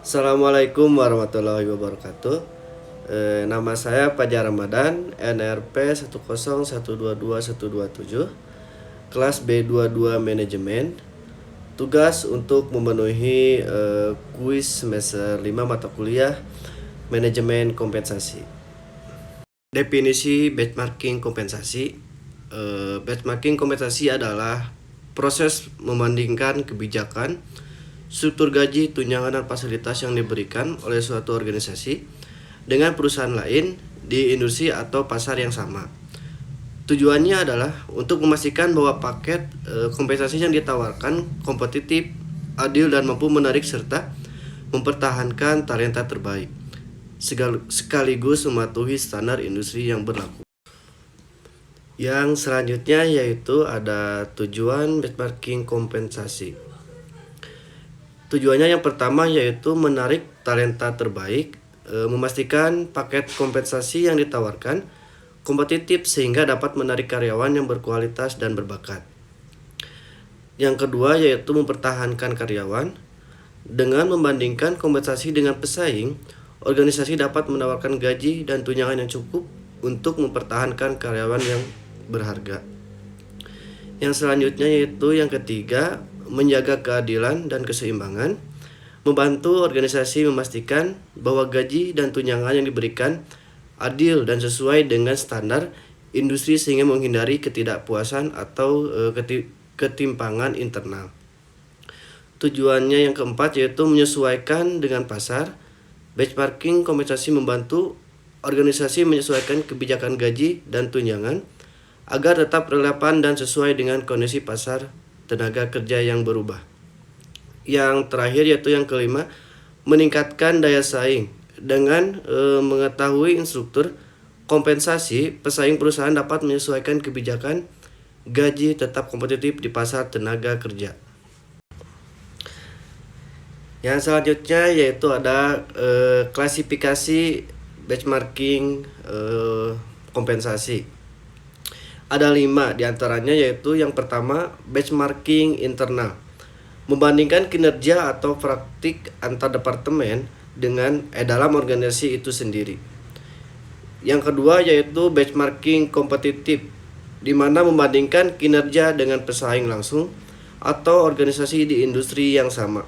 Assalamualaikum warahmatullahi wabarakatuh. Nama saya Fajar Ramadan, NRP 101222127, kelas B22 Manajemen. Tugas untuk memenuhi kuis semester 5 mata kuliah Manajemen Kompensasi. Definisi benchmarking kompensasi. Benchmarking kompensasi adalah proses membandingkan kebijakan, struktur gaji, tunjangan, dan fasilitas yang diberikan oleh suatu organisasi dengan perusahaan lain di industri atau pasar yang sama. Tujuannya adalah untuk memastikan bahwa paket kompensasi yang ditawarkan kompetitif, adil, dan mampu menarik serta mempertahankan talenta terbaik, sekaligus mematuhi standar industri yang berlaku. Yang selanjutnya yaitu ada tujuan benchmarking kompensasi. Tujuannya yang pertama yaitu menarik talenta terbaik, memastikan paket kompensasi yang ditawarkan kompetitif sehingga dapat menarik karyawan yang berkualitas dan berbakat. Yang kedua yaitu mempertahankan karyawan. Dengan membandingkan kompensasi dengan pesaing, organisasi dapat menawarkan gaji dan tunjangan yang cukup untuk mempertahankan karyawan yang berharga. Yang selanjutnya yaitu yang ketiga, menjaga keadilan dan keseimbangan, membantu organisasi memastikan bahwa gaji dan tunjangan yang diberikan adil dan sesuai dengan standar industri sehingga menghindari ketidakpuasan atau ketimpangan internal. Tujuannya yang keempat yaitu menyesuaikan dengan pasar. Benchmarking kompensasi membantu organisasi menyesuaikan kebijakan gaji dan tunjangan agar tetap relevan dan sesuai dengan kondisi pasar tenaga kerja yang berubah. Yang terakhir yaitu yang kelima, meningkatkan daya saing. Dengan mengetahui instruktur kompensasi, pesaing perusahaan dapat menyesuaikan kebijakan gaji tetap kompetitif di pasar tenaga kerja. Yang selanjutnya yaitu ada klasifikasi benchmarking kompensasi. Ada 5 diantaranya, yaitu yang pertama benchmarking internal, membandingkan kinerja atau praktik antar departemen dengan dalam organisasi itu sendiri. Yang kedua yaitu benchmarking kompetitif, di mana membandingkan kinerja dengan pesaing langsung atau organisasi di industri yang sama.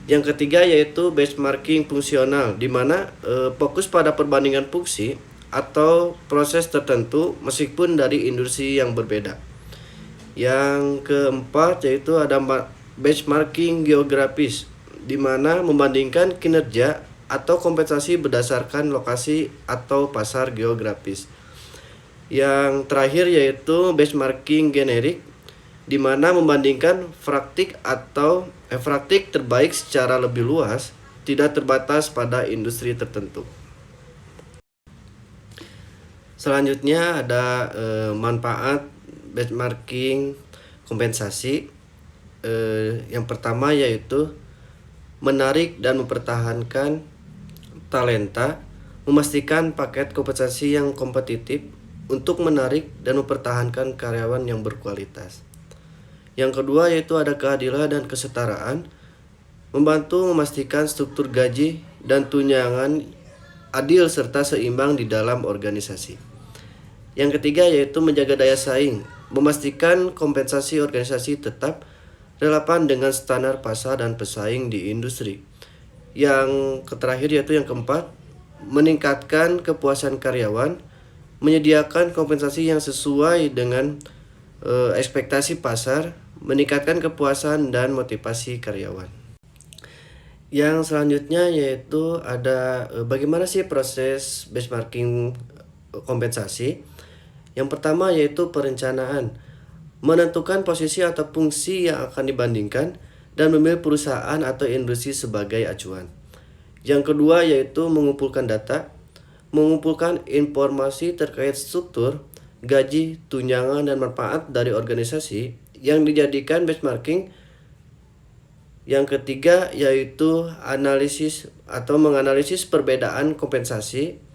Yang ketiga yaitu benchmarking fungsional, di mana fokus pada perbandingan fungsi atau proses tertentu meskipun dari industri yang berbeda. Yang keempat yaitu ada benchmarking geografis, di mana membandingkan kinerja atau kompensasi berdasarkan lokasi atau pasar geografis. Yang terakhir yaitu benchmarking generik, di mana membandingkan praktik atau praktik terbaik secara lebih luas, tidak terbatas pada industri tertentu. Selanjutnya ada manfaat benchmarking kompensasi. Yang pertama yaitu menarik dan mempertahankan talenta, memastikan paket kompensasi yang kompetitif untuk menarik dan mempertahankan karyawan yang berkualitas. Yang kedua yaitu ada keadilan dan kesetaraan, membantu memastikan struktur gaji dan tunjangan adil serta seimbang di dalam organisasi. Yang ketiga yaitu menjaga daya saing, memastikan kompensasi organisasi tetap relevan dengan standar pasar dan pesaing di industri. Yang terakhir yaitu yang keempat, meningkatkan kepuasan karyawan, menyediakan kompensasi yang sesuai dengan ekspektasi pasar, meningkatkan kepuasan dan motivasi karyawan. Yang selanjutnya yaitu ada bagaimana sih proses benchmarking kompensasi. Yang pertama yaitu perencanaan, menentukan posisi atau fungsi yang akan dibandingkan dan memilih perusahaan atau industri sebagai acuan. Yang kedua yaitu mengumpulkan data, mengumpulkan informasi terkait struktur, gaji, tunjangan, dan manfaat dari organisasi yang dijadikan benchmarking. Yang ketiga yaitu analisis atau menganalisis perbedaan kompensasi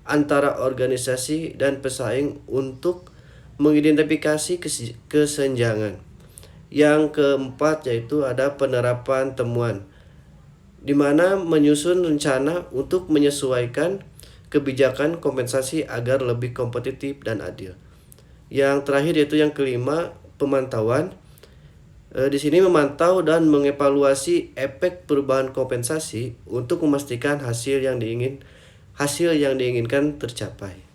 antara organisasi dan pesaing untuk mengidentifikasi kesenjangan. Yang keempat yaitu ada penerapan temuan, di mana menyusun rencana untuk menyesuaikan kebijakan kompensasi agar lebih kompetitif dan adil. Yang terakhir yaitu yang kelima, pemantauan. Di sini memantau dan mengevaluasi efek perubahan kompensasi untuk memastikan hasil yang diinginkan tercapai.